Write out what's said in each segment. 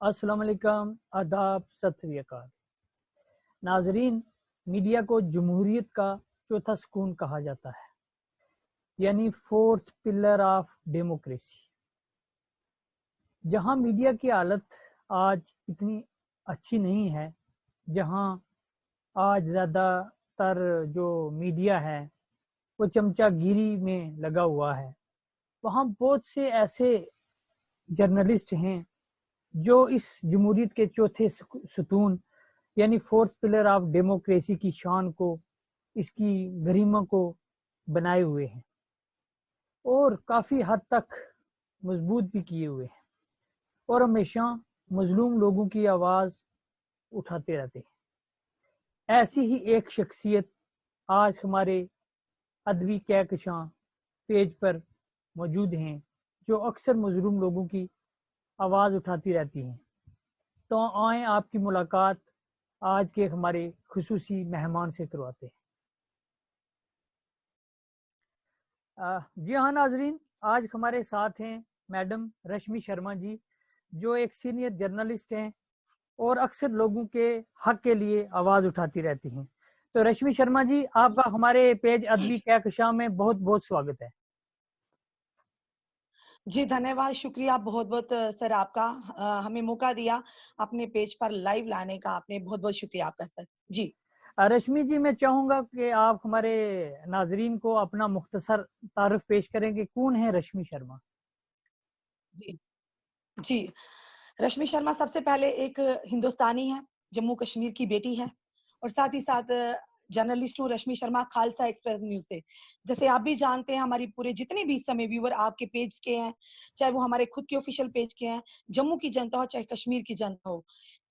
अस्सलाम वालेकुम, आदाब, सत श्री अकाल। नाजरीन, मीडिया को जमहूरियत का चौथा सुकून कहा जाता है, यानी फोर्थ पिलर ऑफ डेमोक्रेसी। जहां मीडिया की हालत आज इतनी अच्छी नहीं है, जहां आज ज़्यादातर जो मीडिया है वो चमचागिरी में लगा हुआ है, वहाँ बहुत से ऐसे जर्नलिस्ट हैं जो इस जमहूरियत के चौथे सुतून यानी फोर्थ पिलर ऑफ डेमोक्रेसी की शान को, इसकी गरिमा को बनाए हुए हैं और काफ़ी हद तक मजबूत भी किए हुए हैं और हमेशा मजलूम लोगों की आवाज़ उठाते रहते हैं। ऐसी ही एक शख्सियत आज हमारे अदबी कहकशां पेज पर मौजूद हैं, जो अक्सर मजलूम लोगों की आवाज़ उठाती रहती हैं। तो आए आपकी मुलाकात आज के हमारे खुसूसी मेहमान से करवाते हैं। जी हाँ नाजरीन, आज हमारे साथ हैं मैडम रश्मि शर्मा जी, जो एक सीनियर जर्नलिस्ट हैं और अक्सर लोगों के हक के लिए आवाज़ उठाती रहती हैं। तो रश्मि शर्मा जी, आपका हमारे पेज अदबी कहकशां में बहुत बहुत स्वागत है। जी धन्यवाद, शुक्रिया बहुत बहुत सर आपका, हमें मौका दिया अपने पेज पर लाइव लाने का। आपने बहुत बहुत शुक्रिया आपका सर। जी रश्मि जी, मैं चाहूंगा कि आप हमारे नाजरीन को अपना मुख्तसर तारुफ पेश करेंगे, कौन है रश्मि शर्मा? जी जी रश्मि शर्मा सबसे पहले एक हिंदुस्तानी है, जम्मू कश्मीर की बेटी है और साथ ही साथ जर्नलिस्ट हूँ। रश्मि शर्मा खालसा एक्सप्रेस न्यूज से, जैसे आप भी जानते हैं, हमारी पूरे जितने भी इस समय व्यूअर आपके पेज के हैं, चाहे वो हमारे खुद के ऑफिशियल पेज के हैं, जम्मू की जनता हो चाहे कश्मीर की जनता हो,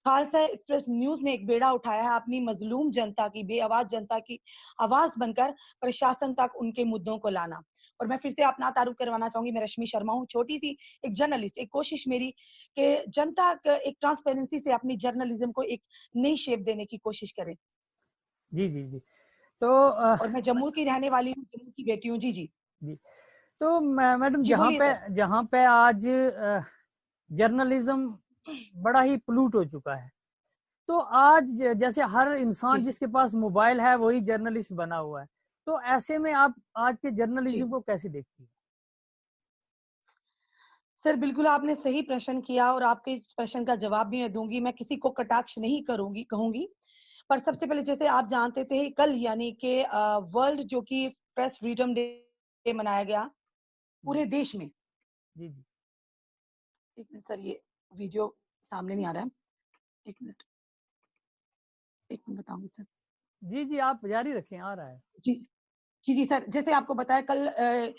खालसा एक्सप्रेस न्यूज ने एक बेड़ा उठाया है अपनी मजलूम जनता की, बेआवाज जनता की आवाज बनकर प्रशासन तक उनके मुद्दों को लाना। और मैं फिर से अपना तारुफ करवाना चाहूंगी, मैं रश्मि शर्मा हूँ, छोटी सी एक जर्नलिस्ट। एक कोशिश मेरी कि जनता एक ट्रांसपेरेंसी से अपनी जर्नलिज्म को एक नई शेप देने की कोशिश करें। जी जी जी। तो और मैं जम्मू की रहने वाली हूँ, जम्मू की बेटी हूँ। जी जी जी, तो मैडम, जी बोलिए सर। जहाँ पे आज जर्नलिज्म बड़ा ही पोल्यूट हो चुका है, तो आज जैसे हर इंसान जी जिसके पास मोबाइल है वही जर्नलिस्ट बना हुआ है, तो ऐसे में आप आज के जी जर्नलिज्म को कैसे देखती हैं? सर, बिल्कुल आपने सही प्रश्न किया और आपके इस प्रश्न का जवाब भी मैं दूंगी। मैं किसी को कटाक्ष नहीं करूंगी कहूंगी, पर सबसे पहले जैसे आप जानते थे, कल यानी कि वर्ल्ड जो कि प्रेस फ्रीडम डे मनाया गया जी पूरे देश में। जी जी एक मिनट सर, ये वीडियो सामने नहीं आ रहा है। एक मिनट, एक मिनट बताऊंगी सर। जी जी, आप जारी रखें, आ रहा है। जी जी जी सर, जैसे आपको बताया, कल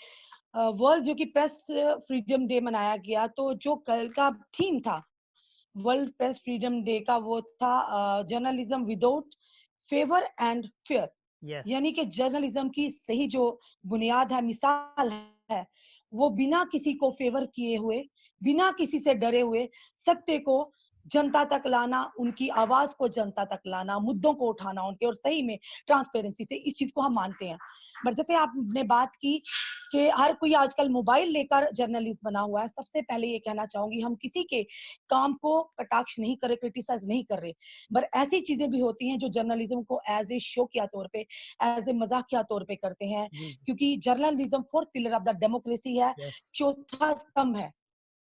वर्ल्ड जो कि प्रेस फ्रीडम डे मनाया गया, तो जो कल का थीम था वर्ल्ड प्रेस फ्रीडम डे का, वो था journalism without favour and fair. Yes. यानी कि जर्नलिज्म की सही जो बुनियाद है, मिसाल है, वो बिना किसी को फेवर किए हुए, बिना किसी से डरे हुए, सत्य को जनता तक लाना, उनकी आवाज को जनता तक लाना, मुद्दों को उठाना उनके, और सही में ट्रांसपेरेंसी से, इस चीज को हम मानते हैं। बट जैसे आपने बात की कि हर कोई आजकल मोबाइल लेकर जर्नलिस्ट बना हुआ है, सबसे पहले ये कहना चाहूंगी, हम किसी के काम को कटाक्ष नहीं कर रहे, क्रिटिसाइज नहीं कर रहे, पर ऐसी चीजें भी होती हैं जो जर्नलिज्म को एज ए शो किया तौर पे, एज ए मजाकिया तौर पे करते हैं, जी क्योंकि journalism fourth pillar of the democracy है, यस, चौथा स्तंभ है।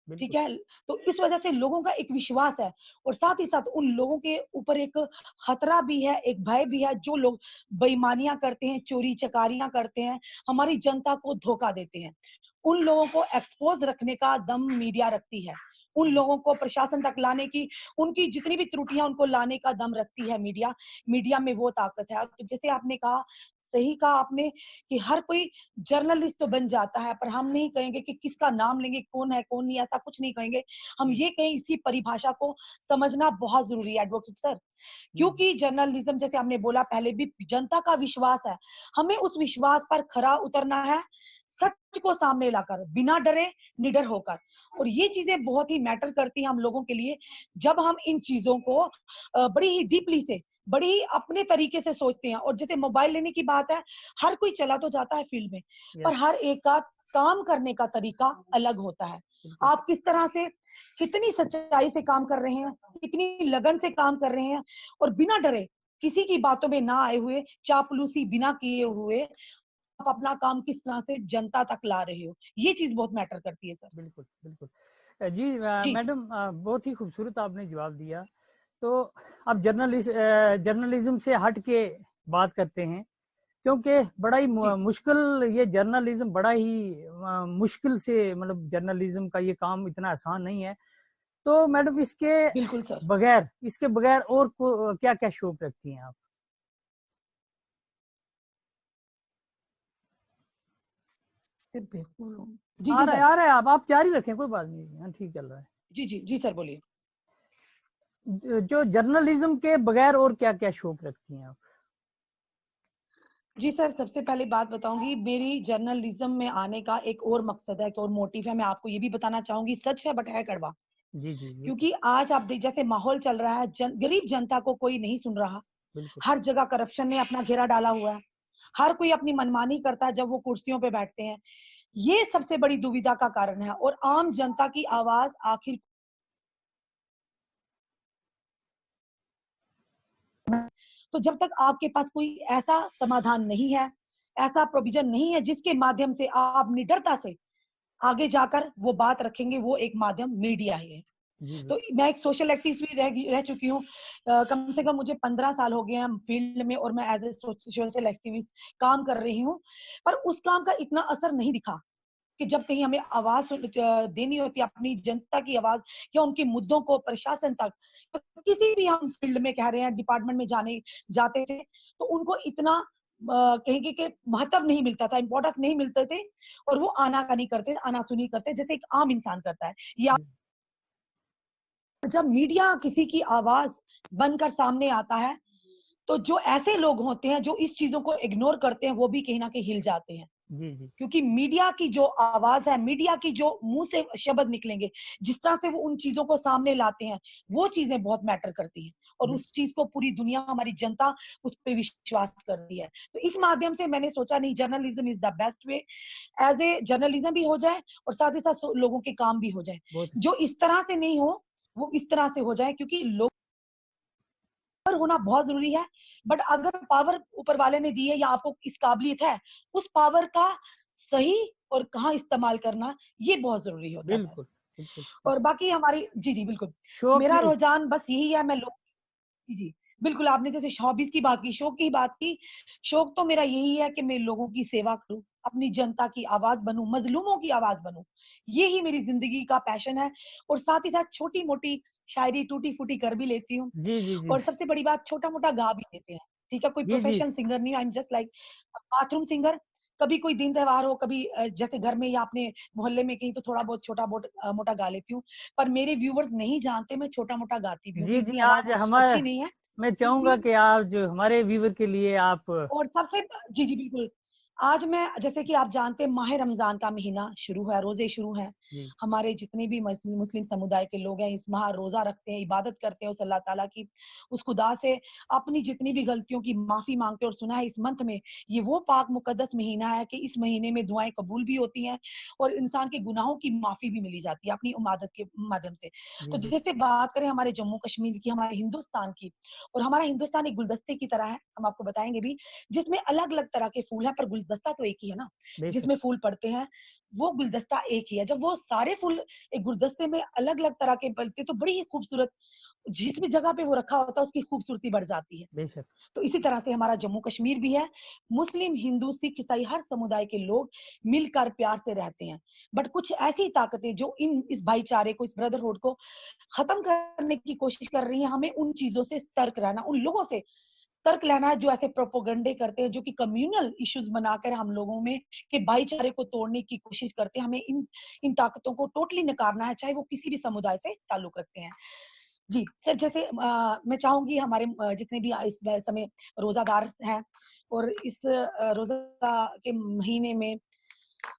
ठीक बिल्कुल। है, तो इस वजह से लोगों का एक विश्वास है, और साथ ही साथ उन लोगों के ऊपर एक खतरा भी है, एक भय भी है, जो लोग बेईमानियां करते हैं, चोरी चकारियां करते हैं, हमारी जनता को धोखा देते हैं, उन लोगों को एक्सपोज रखने का दम मीडिया रखती है, उन लोगों को प्रशासन तक लाने की, उनकी जितनी भी त्रुटियां उनको लाने का दम रखती है मीडिया। मीडिया में वो ताकत है। तो जैसे आपने कहा, सही कहा आपने, कि हर कोई जर्नलिस्ट तो बन जाता है, पर हम नहीं कहेंगे कि किसका नाम लेंगे, कौन है कौन नहीं, ऐसा कुछ नहीं कहेंगे। हम जी ये कहें, इसी परिभाषा को समझना बहुत जरूरी है एडवोकेट सर, जी जी क्योंकि जर्नलिज्म, जैसे हमने बोला पहले भी, जनता का विश्वास है, हमें उस विश्वास पर खरा उतरना है, सच को सामने लाकर, बिना डरे, निडर होकर। और ये चीजें बहुत ही मैटर करती हैं हम लोगों के लिए, जब हम इन चीजों को बड़ी ही डीपली से, बड़ी ही अपने तरीके से सोचते हैं। और जैसे मोबाइल लेने की बात है, हर कोई चला तो जाता है फील्ड में, पर यस। हर एक का काम करने का तरीका अलग होता है। बिल्कुल। आप किस तरह से, कितनी सच्चाई से काम कर रहे हैं, कितनी लगन से काम कर रहे हैं, और बिना डरे, किसी की बातों में ना आए हुए, चापलूसी बिना किए हुए आप अपना काम किस तरह से जनता तक ला रहे हो, ये चीज बहुत मैटर करती है सर। बिल्कुल, बिल्कुल। जी जी मैडम, बहुत ही खूबसूरत आपने जवाब दिया। तो अब जर्नलिज्म से हट के बात करते हैं, क्योंकि बड़ा ही जी मुश्किल ये जर्नलिज्म, बड़ा ही मुश्किल से, मतलब जर्नलिज्म का ये काम इतना आसान नहीं है। तो मैडम बिल्कुल सर। इसके बगैर और क्या क्या शौक रखती हैं आप? बिल्कुल। जी जी सर। आ रहा है, आप जारी रखें, कोई बात नहीं, हाँ ठीक चल रहा है। जी जी जी सर बोलिए। जो जर्नलिज्म के बगैर और क्या क्या शौक रखती हैं आप? जी सर, सबसे पहले बात बताऊंगी, मेरी जर्नलिज्म में आने का एक और मकसद है, एक और मोटिव है। मैं आपको ये भी बताना चाहूंगी, सच है बट है कड़वा। जी जी जी। क्योंकि आज आप देख, जैसे माहौल चल रहा है, गरीब जनता को कोई नहीं सुन रहा। बिल्कुल। हर जगह करप्शन ने अपना घेरा डाला हुआ है। हर कोई अपनी मनमानी करता है जब वो कुर्सियों पे बैठते हैं। ये सबसे बड़ी दुविधा का कारण है, और आम जनता की आवाज आखिर, तो जब तक आपके पास कोई ऐसा समाधान नहीं है, ऐसा प्रोविजन नहीं है जिसके माध्यम से आप निडरता से आगे जाकर वो बात रखेंगे, वो एक माध्यम मीडिया ही है। जी जी। तो मैं एक सोशल एक्टिविस्ट भी रह चुकी हूँ। कम से कम मुझे 15 साल हो गए हैं फील्ड में, और मैं एज ए सोशल एक्टिविस्ट काम कर रही हूँ। पर उस काम का इतना असर नहीं दिखा कि जब कहीं हमें आवाज देनी होती है, अपनी जनता की आवाज या उनके मुद्दों को प्रशासन तक, तो किसी भी हम फील्ड में कह रहे हैं, डिपार्टमेंट में जाते थे, तो उनको इतना कहेंगे कि महत्व नहीं मिलता था, इंपॉर्टेंस नहीं मिलते थे, और वो आनाकानी करते, आनासुनी करते जैसे एक आम इंसान करता है। या जब मीडिया किसी की आवाज बनकर सामने आता है, तो जो ऐसे लोग होते हैं जो इस चीजों को इग्नोर करते हैं, वो भी कहीं ना कहीं हिल जाते हैं। जी जी। क्योंकि मीडिया की जो आवाज है, मीडिया की जो मुंह से शब्द निकलेंगे, जिस तरह से वो उन चीजों को सामने लाते हैं, वो चीजें बहुत मैटर करती हैं। और बिल- उस चीज को पूरी दुनिया, हमारी जनता उस पर विश्वास करती है। तो इस माध्यम से मैंने सोचा, नहीं, journalism is the best way. As a journalism भी हो जाए, और साथ ही साथ लोगों के काम भी हो जाए। बहुत। जो इस तरह से नहीं हो, वो इस तरह से हो जाए, क्योंकि लोग पर होना बहुत जरूरी है। बट अगर पावर ऊपर वाले ने दी है, या आपको इस काबिलियत है, उस पावर का सही और कहाँ इस्तेमाल करना, ये बहुत जरूरी होता है सर। बिल्कुल बिल्कुल। और बाकी हमारी, जी जी बिल्कुल, शौक मेरा की। रुझान बस यही है, मैं लोग, जी जी बिल्कुल, आपने जैसे हॉबीज की बात की, शौक की बात की, शौक तो मेरा यही है कि मैं लोगों की सेवा करूं, अपनी जनता की आवाज बनूं, मजलूमों की आवाज बनूं। ये ही मेरी जिंदगी का पैशन है। और साथ ही साथ छोटी मोटी शायरी टूटी फूटी कर भी लेती हूँ। जी जी जी। और सबसे बड़ी बात, छोटा मोटा गा भी लेते हैं। ठीक है, कोई जी जी। प्रोफेशनल सिंगर नहीं, I am just like bathroom singer. कभी कोई दिन त्योहार हो, कभी जैसे घर में या अपने मोहल्ले में कहीं, तो थोड़ा बहुत छोटा बहुत मोटा गा लेती हूँ। पर मेरे व्यूवर्स नहीं जानते मैं छोटा मोटा गाती भी हूँ, जी मेरी जी। आवाज आज हमारे, अच्छी नहीं है। मैं चाहूंगा लेकिन, कि आप जो हमारे व्यूवर के लिए आप। और सबसे, जी जी बिल्कुल, आज मैं, जैसे कि आप जानते हैं, माह रमजान का महीना शुरू है, रोजे शुरू हैं। जी हमारे जितने भी मुस्लिम समुदाय के लोग हैं, इस माह रोजा रखते हैं, इबादत करते हैं उस अल्लाह ताला की, उस खुदा से अपनी जितनी भी गलतियों की माफी मांगते हैं। और सुना है इस मंथ में, ये वो पाक मुकद्दस महीना है कि इस महीने में दुआएं कबूल भी होती हैं, और इंसान के गुनाहों की माफी भी मिली जाती है अपनी इबादत के माध्यम से। जी तो जी। जैसे बात करें हमारे जम्मू कश्मीर की, हमारे हिंदुस्तान की, और हमारा हिंदुस्तान एक गुलदस्ते की तरह है, हम आपको बताएंगे भी, जिसमें अलग अलग तरह के फूल हैं, पर गुलदस्ता तो एक ही है ना। बेशक। जिसमें फूल पड़ते हैं, वो गुलदस्ता एक ही है। जब वो सारे फूल एक गुलदस्ते में अलग अलग तरह के पड़ते, तो बड़ी ही खूबसूरत, जिस भी जगह पे वो रखा होता है, उसकी खूबसूरती बढ़ जाती है। बेशक। तो इसी तरह से हमारा जम्मू कश्मीर भी है। मुस्लिम, हिंदू, सिख, ईसाई, हर समुदाय के लोग मिलकर प्यार से रहते हैं। बट कुछ ऐसी ताकतें जो इस भाईचारे को, इस ब्रदरहुड को खत्म करने की कोशिश कर रही है, हमें उन चीजों से सतर्क रहना, उन लोगों से सतर्क रहना है जो ऐसे प्रोपोगंडे करते हैं, जो कि कम्युनल इश्यूज बनाकर हम लोगों में के भाईचारे को तोड़ने की कोशिश करते हैं। हमें इन इन ताकतों को टोटली नकारना है, चाहे वो किसी भी समुदाय से ताल्लुक रखते हैं। जी सर, जैसे मैं चाहूंगी, हमारे जितने भी इस समय रोजादार हैं, और इस रोजा के महीने में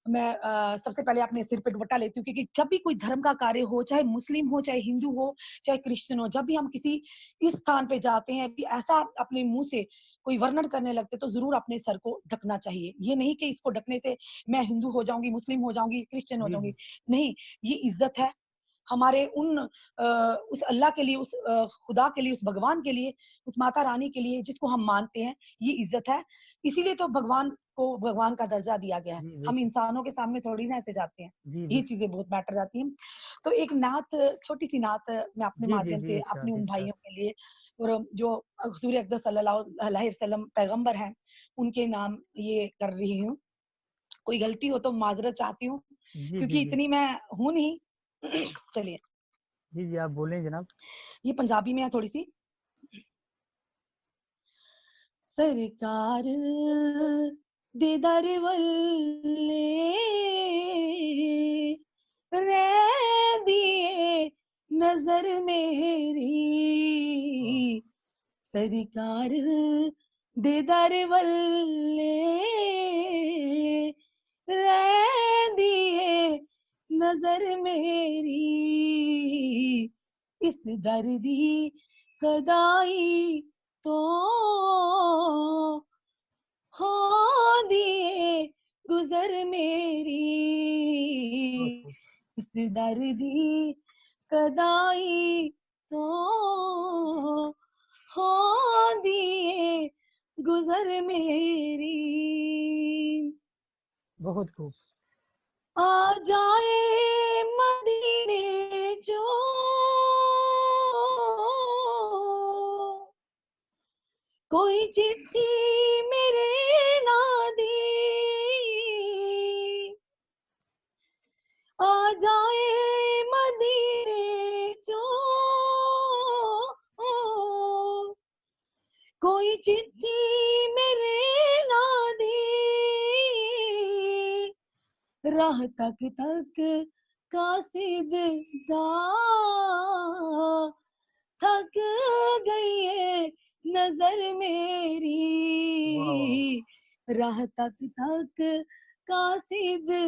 मैं सबसे पहले अपने सिर पे दुपट्टा लेती हूँ, क्योंकि जब भी कोई धर्म का कार्य हो, चाहे मुस्लिम हो, चाहे हिंदू हो, चाहे क्रिश्चियन हो, जब भी हम किसी इस स्थान पे जाते हैं कि ऐसा अपने मुंह से कोई वर्णन करने लगते, तो जरूर अपने सर को ढकना चाहिए। ये नहीं कि इसको ढकने से मैं हिंदू हो जाऊंगी, मुस्लिम हो जाऊंगी, क्रिश्चियन हो जी जाऊंगी। जी नहीं, ये इज्जत है हमारे उस अल्लाह के लिए, उस खुदा के लिए, उस भगवान के लिए, उस माता रानी के लिए जिसको हम मानते हैं, ये इज्जत है। इसीलिए तो भगवान को भगवान का दर्जा दिया गया है। जी हम बेशक। इंसानों के सामने थोड़ी ना ऐसे जाते हैं। जी ये बेशक। चीजें बहुत मैटर जाती हैं। तो एक नात, छोटी सी नात मैं अपने जी जी माध्यम जी, से अपने इरशाद उन इरशाद। भाइयों के लिए, और जो हजूर अक़दस सल्लल्लाहु अलैहि वसल्लम पैगंबर हैं, उनके नाम ये कर रही हूँ। कोई गलती हो तो माजरत चाहती हूँ, जी जी क्योंकि जी इतनी मैं हूं नहीं। चलिए, जी जी, आप बोलें जनाब। ये पंजाबी में है थोड़ी सी। सरकार दे दर वल्ले रह दिए नजर मेरी, सरकार दे दर वल्ले रह दिए नजर मेरी, इस दर्दी कदाई तो हो दिए गुजर मेरी, बहुत खूब। इस दर्दी कदाई तो हो दिए गुजर मेरी। बहुत खूब। आ जाए मदीने जो कोई चिट्ठी मेरे ना दी, आ जाए मदीने जो कोई चिट्ठी मेरे ना दी, राह तक तक कासिदा थक गई है नजर मेरी, वाह वाह वाह। राह तक तक कासिदा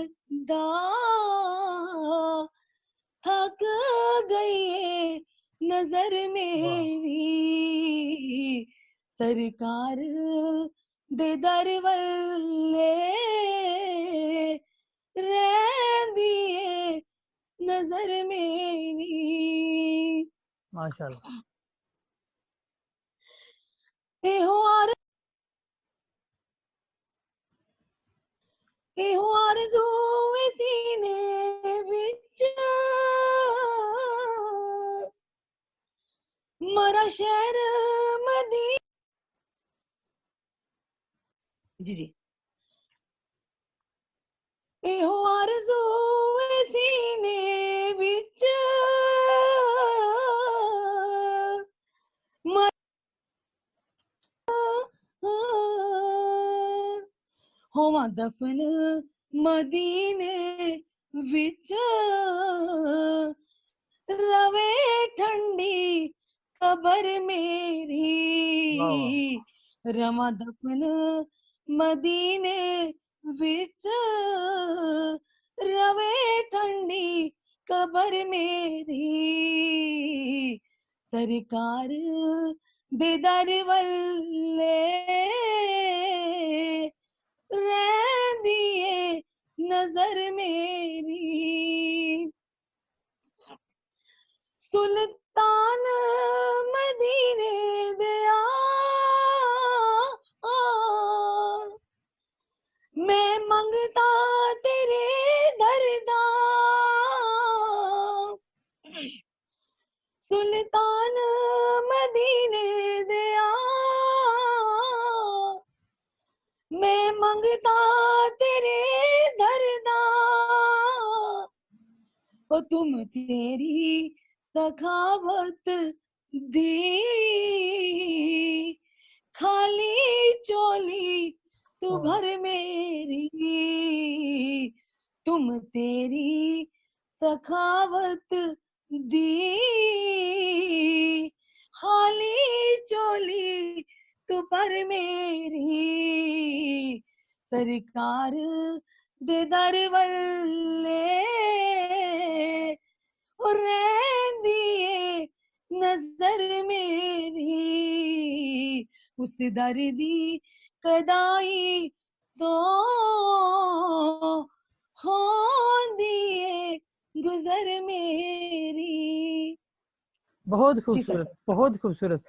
थक गई है नजर वाह। मेरी, सरकार दे दर वल्ले रह दिए नजर मेरी। माशाल्लाह। एहो आरज़ू वे सीने विच मरा शहर मदी। जी जी, एहो आरज़ू वे सीने विच होवा दफन मदीने विच रवे ठंडी कबर मेरी, वाह वाह। रवा दफन मदीने विच रवे ठंडी कबर मेरी, सरकार दे दर वल्ले रह दिए नजर मेरी, सुल्तान मदीने दिया मैं मंगता तेरे दरदा, सुल्तान मदीने दिया मैं मंगता तेरे दरदा, ओ तुम तेरी सखावत दी खाली चोली तू वाह भर मेरी, तुम तेरी सखावत दी खाली चोली तू पर मेरी, सरकार देदार वल्ले और रहंदी नजर मेरी उस दर्दी कदाई तो होंदी गुजर मेरी। बहुत जी सर। खूबसूरत, बहुत खूबसूरत।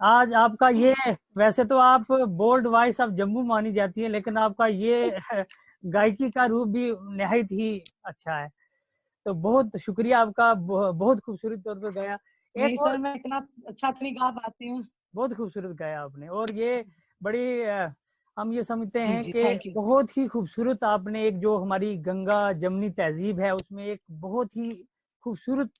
आज आपका ये, वैसे तो आप बोल्ड वॉइस ऑफ जम्मू मानी जाती है, लेकिन आपका ये गायकी का रूप भी निहायत ही अच्छा है। तो बहुत शुक्रिया आपका, बहुत खूबसूरत तौर पर गाया। नहीं एक सर, और मैं इतना अच्छा तो नहीं गा पाती हूँ। बहुत खूबसूरत गाया आपने, और ये बड़ी हम ये समझते जी हैं जी, कि थैंक यू। बहुत ही खूबसूरत आपने एक जो हमारी गंगा जमनी तहजीब है उसमें एक बहुत ही खूबसूरत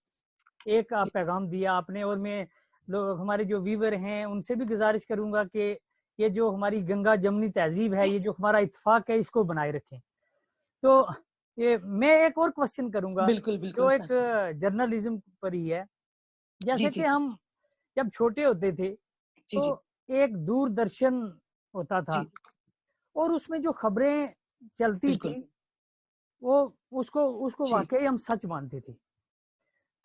एक जी पैगाम दिया आपने। और मैं लोग हमारे जो व्यूवर हैं उनसे भी गुजारिश करूंगा कि ये जो हमारी गंगा जमनी तहजीब है, ये जो हमारा इत्तेफाक है, इसको बनाए रखें। तो ये मैं एक और क्वेश्चन करूंगा बिल्कुल बिल्कुल जो एक सर। जर्नलिज्म पर ही है। जी जैसे कि जी सर। हम जब छोटे होते थे जी तो जी एक दूरदर्शन होता था, जी। और उसमें जो खबरें चलती बिल्कुल। थी वो उसको उसको जी वाकई हम सच मानते थे।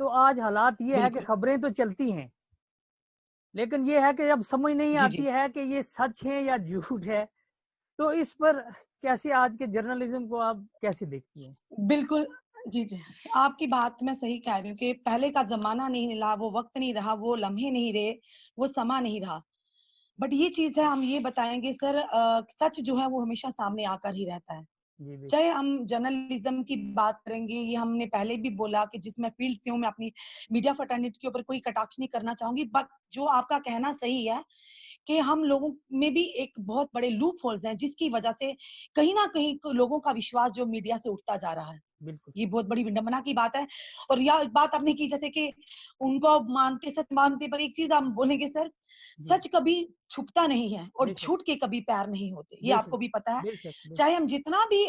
तो आज हालात ये है कि बिल्कुल। खबरें तो चलती हैं, लेकिन ये है कि अब समझ नहीं जी आती जी है कि ये सच है या झूठ है। तो इस पर कैसे आज के जर्नलिज्म को आप कैसे देखती हैं? बिल्कुल। जी जी, आपकी बात मैं सही कह रही हूँ कि पहले का जमाना नहीं रहा, वो वक्त नहीं रहा, वो लम्हे नहीं रहे, वो समा नहीं रहा। बट ये चीज है, हम ये बताएंगे सर, सच जो है वो हमेशा सामने आकर ही रहता है। जी भी। चाहे हम जर्नलिज्म की बात करेंगे, ये हमने पहले भी बोला कि जिसमें फील्ड से हूँ, मैं अपनी मीडिया फर्टर्निटी के ऊपर कोई कटाक्ष नहीं करना चाहूंगी, बट जो आपका कहना सही है कि हम लोगों में भी एक बहुत बड़े लूप होल्स हैं, जिसकी वजह से कहीं ना कहीं लोगों का विश्वास जो मीडिया से उठता जा रहा है। बिल्कुल। ये बहुत बड़ी विडंबना की बात है। और यह बात आपने की जैसे कि उनको मानते, सच मानते, पर एक चीज हम बोलेंगे सर, जी। सच कभी छुपता नहीं है और बेशक, झूठ के कभी पैर नहीं होते, ये बेशक, आपको भी पता है। बेशक, बेशक। चाहे हम जितना भी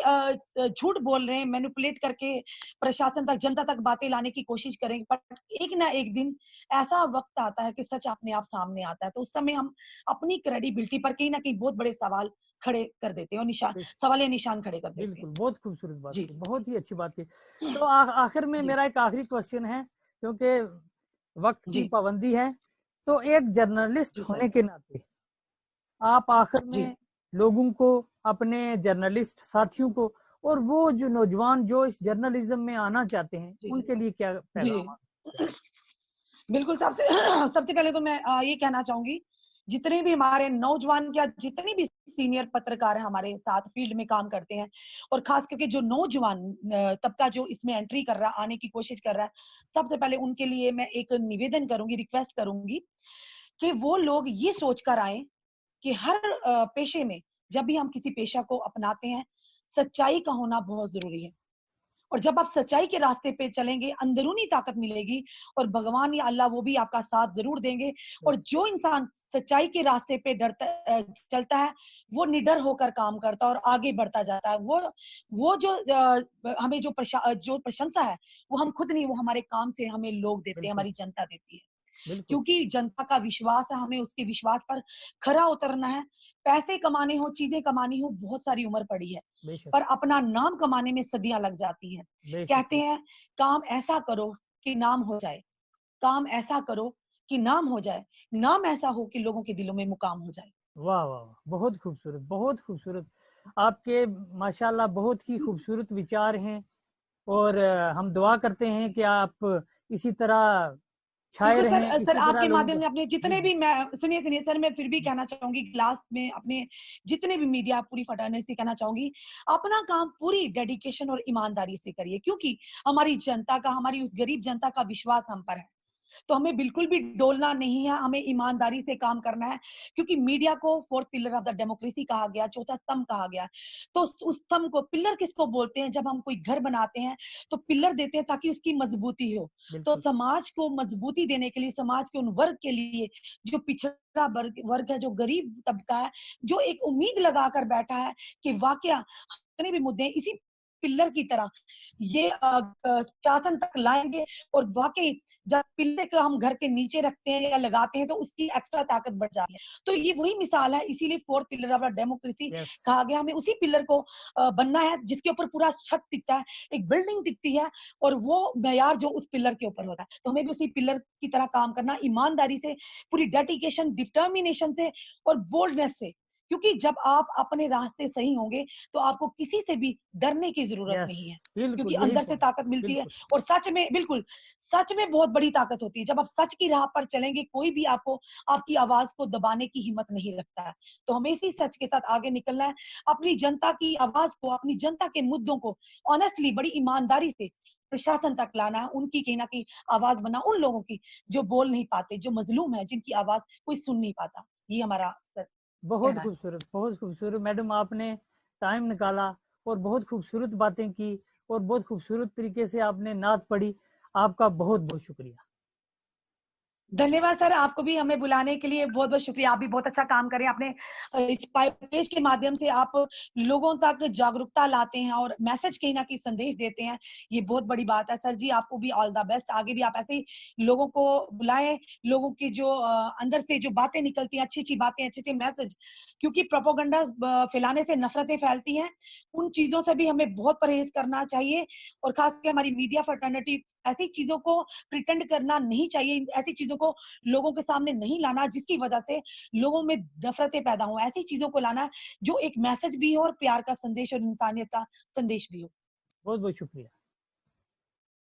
झूठ बोल रहे हैं, मैनिपुलेट करके प्रशासन तक, जनता तक बातें लाने की कोशिश करेंगे, पर एक ना एक दिन ऐसा वक्त आता है कि सच अपने आप सामने आता है। तो उस समय हम अपनी क्रेडिबिलिटी पर कहीं ना कहीं बहुत बड़े सवाल खड़े कर देते हैं और बेशक। सवाल या निशान खड़े कर देते हैं। बिल्कुल, बहुत खूबसूरत बात जी की, बहुत ही अच्छी बात की। तो आखिर में जी मेरा एक आखिरी क्वेश्चन है, क्योंकि वक्त की जी पाबंदी है। तो एक जर्नलिस्ट जी सर। होने के नाते आप आखिर जी में लोगों को, अपने जर्नलिस्ट साथियों को, और वो जो नौजवान जो इस जर्नलिज्म में आना चाहते हैं, जी उनके लिए क्या जी पैगाम आप? जी। बिल्कुल, सबसे सबसे पहले तो मैं ये कहना चाहूंगी, जितने भी हमारे नौजवान, या जितने भी सीनियर पत्रकार हैं हमारे साथ फील्ड में काम करते हैं, और खास करके जो नौजवान तबका जो इसमें एंट्री कर रहा है, आने की कोशिश कर रहा है, सबसे पहले उनके लिए मैं एक निवेदन करूंगी, रिक्वेस्ट करूंगी कि वो लोग ये सोचकर आए कि हर पेशे में, जब भी हम किसी पेशा को अपनाते हैं, सच्चाई का होना बहुत जरूरी है। और जब आप सच्चाई के रास्ते पे चलेंगे, अंदरूनी ताकत मिलेगी, और भगवान या अल्लाह वो भी आपका साथ जरूर देंगे। और जो इंसान सच्चाई के रास्ते पे चलता है, वो निडर होकर काम करता है और आगे बढ़ता जाता है। वो जो हमें जो प्रशंसा है, वो हम खुद नहीं, वो हमारे काम से हमें लोग देते हैं, बिल्कुल, हमारी जनता देती है। बिल्कुल। क्योंकि जनता का विश्वास है, हमें उसके विश्वास पर खरा उतरना है। पैसे कमाने हो, चीजें कमानी हो, बहुत सारी उम्र पड़ी है, बेशक, पर अपना नाम कमाने में सदियां लग जाती हैं। बेशक, कहते हैं, काम ऐसा करो कि नाम हो जाए, काम ऐसा करो कि नाम हो जाए, नाम ऐसा हो कि लोगों के दिलों में मुकाम हो जाए। वाह वाह वाह, बहुत खूबसूरत, बहुत खूबसूरत। आपके माशाल्लाह बहुत ही खूबसूरत विचार हैं। और हम दुआ करते हैं कि आप इसी तरह छाए बिल्कुल सर। रहें, सर इसी तरह आपके लोगों माध्यम को। से अपने जी जितने जी। भी, मैं सुनिए सुनिए सर, मैं फिर भी कहना चाहूंगी, क्लास में अपने जितने भी मीडिया पूरी फटाने से कहना चाहूंगी, अपना काम पूरी डेडिकेशन और ईमानदारी से करिए, क्योंकि हमारी जनता का, हमारी उस गरीब जनता का विश्वास हम पर है। तो हमें बिल्कुल भी डोलना नहीं है, हमें ईमानदारी से काम करना है, क्योंकि मीडिया को fourth pillar of the democracy कहा गया, चौथा स्तंभ कहा गया। तो उस स्तंभ को, पिलर किसको बोलते हैं? जब हम कोई घर बनाते हैं तो पिलर देते हैं ताकि उसकी मजबूती हो। तो बिल्कुल, समाज को मजबूती देने के लिए, समाज के उन वर्ग के लिए, जो पिछड़ा वर्ग है, जो गरीब तबका है, जो एक उम्मीद लगाकर बैठा है कि वाकया जितने भी मुद्दे इसी पिलर की तरह ये शासन तक लाएंगे। और वाकई जब पिलर को हम घर के नीचे रखते हैं या लगाते हैं तो उसकी एक्स्ट्रा ताकत बढ़ जाती है। तो ये वही मिसाल है, इसीलिए fourth pillar of democracy yes, कहा गया। हमें उसी पिलर को बनना है जिसके ऊपर पूरा छत टिकता है, एक बिल्डिंग टिकती है, और वो मैयार जो उस पिलर के ऊपर होता है। तो हमें भी उसी पिलर की तरह काम करना, ईमानदारी से, पूरी डेडिकेशन, डिटर्मिनेशन से और बोल्डनेस से। क्योंकि जब आप अपने रास्ते सही होंगे तो आपको किसी से भी डरने की जरूरत यस, नहीं है, क्योंकि बिल्कुल यही अंदर से पॉइंट। ताकत मिलती है। बिल्कुल, और सच में, बिल्कुल सच में बहुत बड़ी ताकत होती है। जब आप सच की राह पर चलेंगे, कोई भी आपको, आपकी आवाज को दबाने की हिम्मत नहीं रखता है। तो हमें इसी सच के साथ आगे निकलना है, अपनी जनता की आवाज को, अपनी जनता के मुद्दों को ऑनेस्टली, बड़ी ईमानदारी से प्रशासन तक लाना है, उनकी कहीं ना कहीं आवाज बना, उन लोगों की जो बोल नहीं पाते, जो मजलूम है, जिनकी आवाज कोई सुन नहीं पाता। ये हमारा सर बहुत कहना है। खूबसूरत, बहुत खूबसूरत मैडम, आपने टाइम निकाला और बहुत खूबसूरत बातें की और बहुत खूबसूरत तरीके से आपने नात पढ़ी। आपका बहुत बहुत शुक्रिया। धन्यवाद सर, आपको भी हमें बुलाने के लिए बहुत बहुत शुक्रिया। आप भी बहुत अच्छा काम करें। आपने इस पेज के माध्यम से आप लोगों तक जागरूकता लाते हैं और मैसेज कहीं ना कहीं संदेश देते हैं। ये बहुत बड़ी बात है सर जी, आपको भी ऑल द बेस्ट। आगे भी आप ऐसे ही लोगों को बुलाएं, लोगों की जो अंदर से जो बातें निकलती हैं, अच्छी अच्छी बातें, अच्छे अच्छे मैसेज, क्योंकि प्रोपोगंडा फैलाने से नफरतें फैलती हैं। उन चीजों से भी हमें बहुत परहेज करना चाहिए। और खासकर हमारी मीडिया फर्टर्निटी, ऐसी चीजों को प्रिटेंड करना नहीं चाहिए, ऐसी चीजों को लोगों के सामने नहीं लाना जिसकी वजह से लोगों में नफरतें पैदा हो। ऐसी चीजों को लाना जो एक मैसेज भी हो और प्यार का संदेश और इंसानियत का संदेश भी हो। बहुत बहुत शुक्रिया।